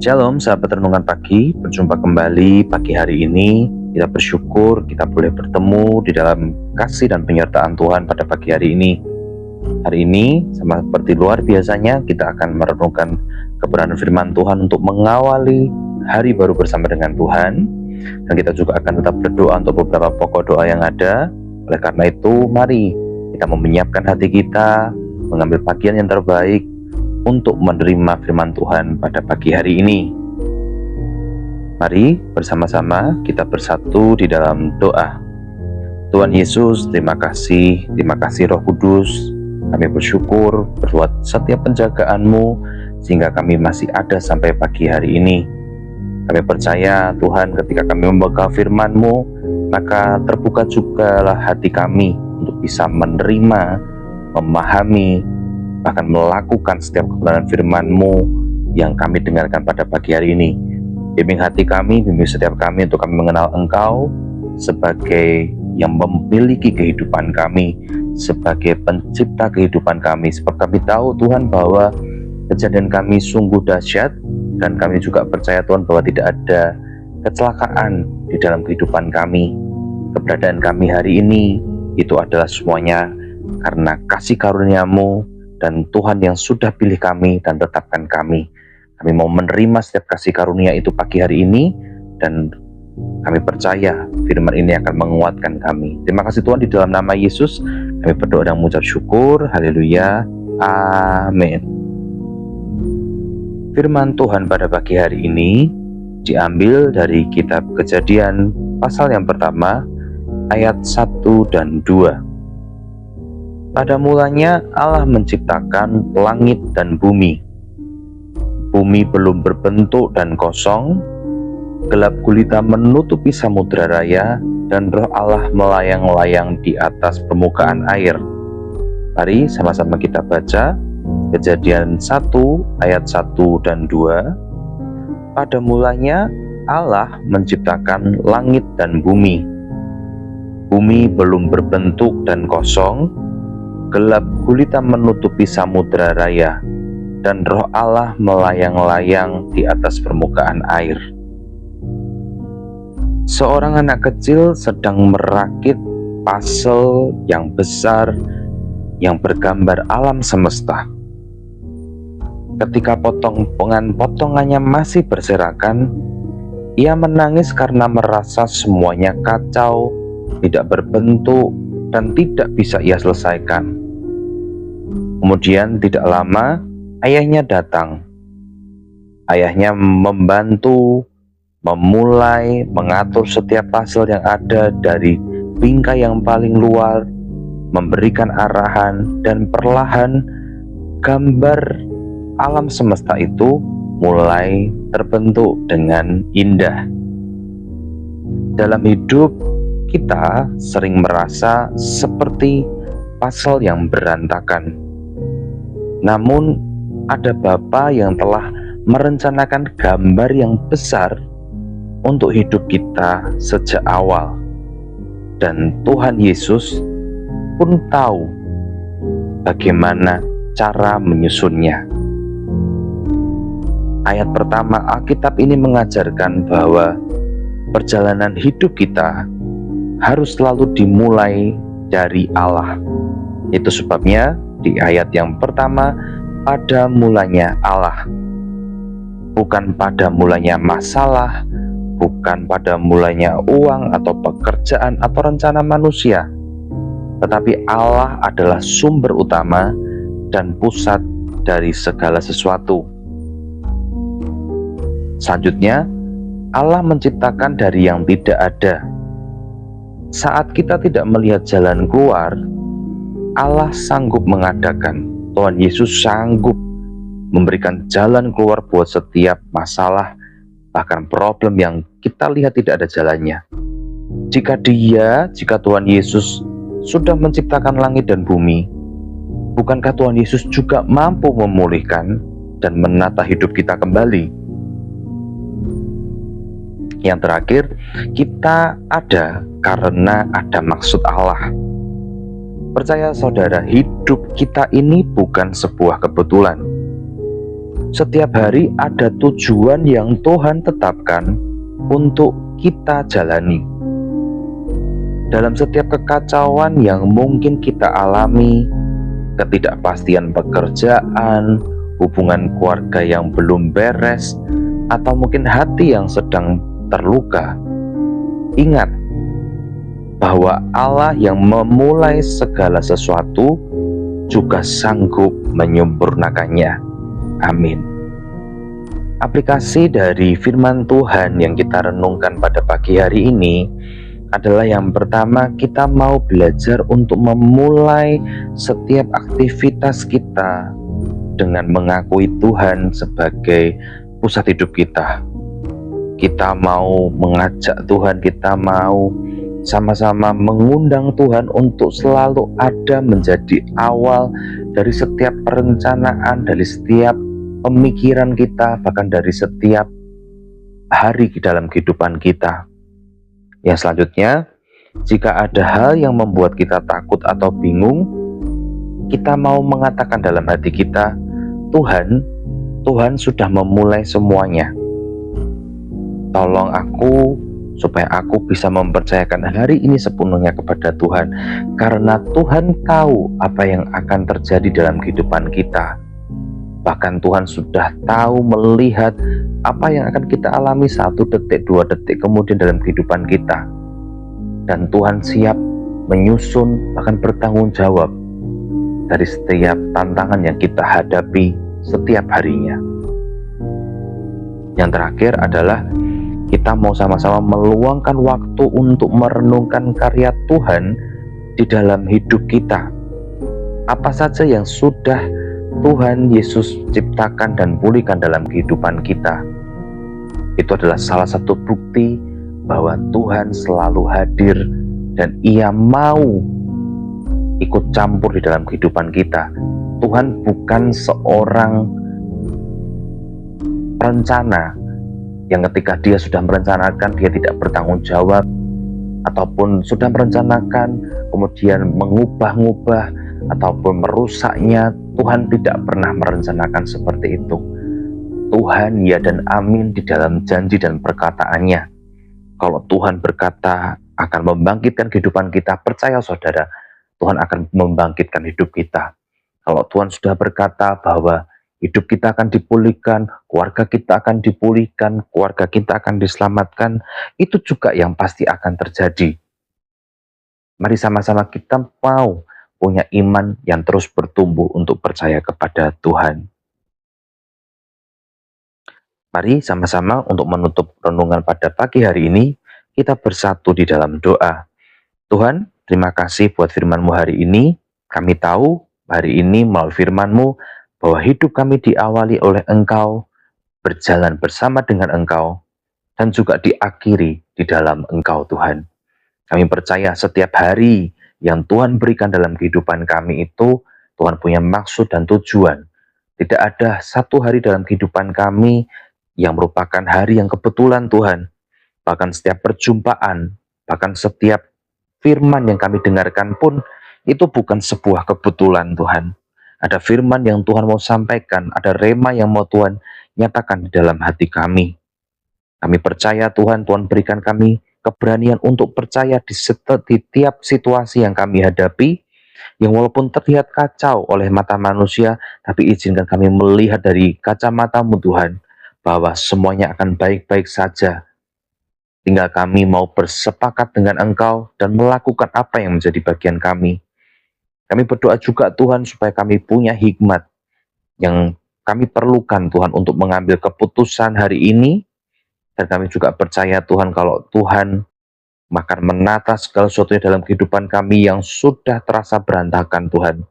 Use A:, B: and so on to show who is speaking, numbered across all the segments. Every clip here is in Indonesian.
A: Shalom sahabat renungan pagi, berjumpa kembali pagi hari ini. Kita bersyukur kita boleh bertemu di dalam kasih dan penyertaan Tuhan pada pagi hari ini. Hari ini sama seperti luar biasanya kita akan merenungkan kebenaran firman Tuhan untuk mengawali hari baru bersama dengan Tuhan. Dan kita juga akan tetap berdoa untuk beberapa pokok doa yang ada. Oleh karena itu mari kita menyiapkan hati kita, mengambil bagian yang terbaik untuk menerima firman Tuhan pada pagi hari ini. Mari bersama-sama kita bersatu di dalam doa. Tuhan Yesus, terima kasih Roh Kudus. Kami bersyukur buat setiap penjagaan-Mu sehingga kami masih ada sampai pagi hari ini. Kami percaya Tuhan, ketika kami membaca firman-Mu, maka terbuka jugalah hati kami untuk bisa menerima, memahami, bahkan melakukan setiap kebenaran firman-Mu yang kami dengarkan pada pagi hari ini. Bimbing hati kami, bimbing setiap kami untuk kami mengenal Engkau sebagai yang memiliki kehidupan kami, sebagai pencipta kehidupan kami. Sebab kami tahu Tuhan bahwa kejadian kami sungguh dahsyat, dan kami juga percaya Tuhan bahwa tidak ada kecelakaan di dalam kehidupan kami. Keberadaan kami hari ini itu adalah semuanya karena kasih karunia-Mu dan Tuhan yang sudah pilih kami dan tetapkan kami. Kami mau menerima setiap kasih karunia itu pagi hari ini, dan kami percaya firman ini akan menguatkan kami. Terima kasih Tuhan, di dalam nama Yesus kami berdoa dan mengucap syukur. Haleluya. Amin. Firman Tuhan pada pagi hari ini diambil dari kitab Kejadian pasal yang pertama ayat 1 dan 2. Pada mulanya Allah menciptakan langit dan bumi. Bumi belum berbentuk dan kosong, gelap gulita menutupi samudera raya, dan Roh Allah melayang-layang di atas permukaan air. Mari sama-sama kita baca Kejadian 1 ayat 1 dan 2. Pada mulanya Allah menciptakan langit dan bumi. Bumi belum berbentuk dan kosong, gelap gulita menutupi samudera raya, dan Roh Allah melayang-layang di atas permukaan air. Seorang anak kecil sedang merakit puzzle yang besar yang bergambar alam semesta. Ketika potongannya masih berserakan, ia menangis karena merasa semuanya kacau, tidak berbentuk, dan tidak bisa ia selesaikan. Kemudian tidak lama ayahnya datang. Ayahnya membantu, memulai, mengatur setiap puzzle yang ada dari bingkai yang paling luar, memberikan arahan, dan perlahan gambar alam semesta itu mulai terbentuk dengan indah. Dalam hidup kita sering merasa seperti puzzle yang berantakan. Namun ada Bapa yang telah merencanakan gambar yang besar untuk hidup kita sejak awal. Dan Tuhan Yesus pun tahu bagaimana cara menyusunnya. Ayat pertama Alkitab ini mengajarkan bahwa perjalanan hidup kita harus selalu dimulai dari Allah. Itu sebabnya di ayat yang pertama, pada mulanya Allah. Bukan pada mulanya masalah, bukan pada mulanya uang atau pekerjaan atau rencana manusia, tetapi Allah adalah sumber utama dan pusat dari segala sesuatu. Selanjutnya, Allah menciptakan dari yang tidak ada. Saat kita tidak melihat jalan keluar, Allah sanggup mengadakan. Tuhan Yesus sanggup memberikan jalan keluar buat setiap masalah, bahkan problem yang kita lihat tidak ada jalannya. Jika Tuhan Yesus sudah menciptakan langit dan bumi, bukankah Tuhan Yesus juga mampu memulihkan dan menata hidup kita kembali? Yang terakhir, kita ada karena ada maksud Allah. Percaya saudara, hidup kita ini bukan sebuah kebetulan. Setiap hari ada tujuan yang Tuhan tetapkan untuk kita jalani. Dalam setiap kekacauan yang mungkin kita alami, ketidakpastian pekerjaan, hubungan keluarga yang belum beres, atau mungkin hati yang sedang terluka, ingat bahwa Allah yang memulai segala sesuatu juga sanggup menyempurnakannya. Amin. Aplikasi dari firman Tuhan yang kita renungkan pada pagi hari ini adalah yang pertama, kita mau belajar untuk memulai setiap aktivitas kita dengan mengakui Tuhan sebagai pusat hidup kita. Kita mau mengajak Tuhan, kita mau sama-sama mengundang Tuhan untuk selalu ada menjadi awal dari setiap perencanaan, dari setiap pemikiran kita, bahkan dari setiap hari di dalam kehidupan kita. Yang selanjutnya, jika ada hal yang membuat kita takut atau bingung, kita mau mengatakan dalam hati kita, Tuhan sudah memulai semuanya. Tolong aku supaya aku bisa mempercayakan hari ini sepenuhnya kepada Tuhan, karena Tuhan tahu apa yang akan terjadi dalam kehidupan kita. Bahkan Tuhan sudah tahu, melihat apa yang akan kita alami 1 detik, 2 detik kemudian dalam kehidupan kita. Dan Tuhan siap menyusun, bahkan bertanggung jawab dari setiap tantangan yang kita hadapi setiap harinya. Yang terakhir adalah kita mau sama-sama meluangkan waktu untuk merenungkan karya Tuhan di dalam hidup kita. Apa saja yang sudah Tuhan Yesus ciptakan dan pulihkan dalam kehidupan kita. Itu adalah salah satu bukti bahwa Tuhan selalu hadir dan Ia mau ikut campur di dalam kehidupan kita. Tuhan bukan seorang perencana yang ketika Dia sudah merencanakan, Dia tidak bertanggung jawab, ataupun sudah merencanakan kemudian mengubah-ngubah ataupun merusaknya. Tuhan tidak pernah merencanakan seperti itu. Tuhan ya dan amin di dalam janji dan perkataannya. Kalau Tuhan berkata akan membangkitkan kehidupan kita, percaya saudara, Tuhan akan membangkitkan hidup kita. Kalau Tuhan sudah berkata bahwa hidup kita akan dipulihkan, keluarga kita akan dipulihkan, keluarga kita akan diselamatkan, itu juga yang pasti akan terjadi. Mari sama-sama kita mau punya iman yang terus bertumbuh untuk percaya kepada Tuhan. Mari sama-sama untuk menutup renungan pada pagi hari ini, kita bersatu di dalam doa. Tuhan, terima kasih buat firman-Mu hari ini. Kami tahu hari ini melalui firman-Mu bahwa hidup kami diawali oleh Engkau, berjalan bersama dengan Engkau, dan juga diakhiri di dalam Engkau, Tuhan. Kami percaya setiap hari yang Tuhan berikan dalam kehidupan kami itu, Tuhan punya maksud dan tujuan. Tidak ada satu hari dalam kehidupan kami yang merupakan hari yang kebetulan, Tuhan. Bahkan setiap perjumpaan, bahkan setiap firman yang kami dengarkan pun, itu bukan sebuah kebetulan, Tuhan. Ada firman yang Tuhan mau sampaikan, ada rema yang mau Tuhan nyatakan di dalam hati kami. Kami percaya Tuhan berikan kami keberanian untuk percaya di tiap situasi yang kami hadapi, yang walaupun terlihat kacau oleh mata manusia, tapi izinkan kami melihat dari kacamata-Mu Tuhan, bahwa semuanya akan baik-baik saja. Tinggal kami mau bersepakat dengan Engkau dan melakukan apa yang menjadi bagian kami. Kami berdoa juga Tuhan supaya kami punya hikmat yang kami perlukan Tuhan untuk mengambil keputusan hari ini. Dan kami juga percaya Tuhan kalau Tuhan akan menata segala sesuatunya dalam kehidupan kami yang sudah terasa berantakan, Tuhan.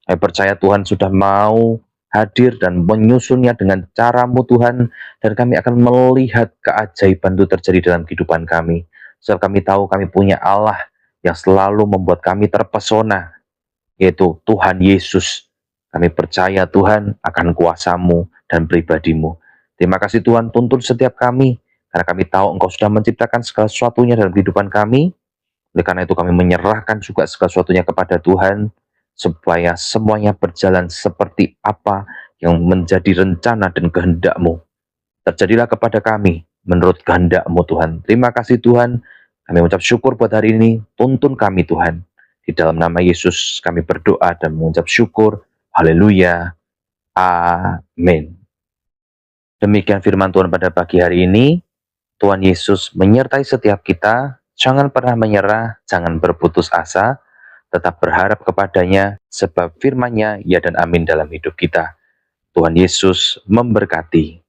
A: Kami percaya Tuhan sudah mau hadir dan menyusunnya dengan cara-Mu, Tuhan. Dan kami akan melihat keajaiban itu terjadi dalam kehidupan kami. Sebab kami tahu kami punya Allah yang selalu membuat kami terpesona, yaitu Tuhan Yesus. Kami percaya Tuhan akan kuasa-Mu dan pribadi-Mu. Terima kasih Tuhan, tuntun setiap kami, karena kami tahu Engkau sudah menciptakan segala sesuatunya dalam kehidupan kami. Oleh karena itu kami menyerahkan juga segala sesuatunya kepada Tuhan, supaya semuanya berjalan seperti apa yang menjadi rencana dan kehendak-Mu. Terjadilah kepada kami menurut kehendak-Mu Tuhan. Terima kasih Tuhan, kami mengucap syukur buat hari ini, tuntun kami Tuhan. Di dalam nama Yesus kami berdoa dan mengucap syukur. Haleluya. Amin. Demikian firman Tuhan pada pagi hari ini. Tuhan Yesus menyertai setiap kita. Jangan pernah menyerah, jangan berputus asa, tetap berharap kepadanya, sebab firman-Nya ya dan amin dalam hidup kita. Tuhan Yesus memberkati.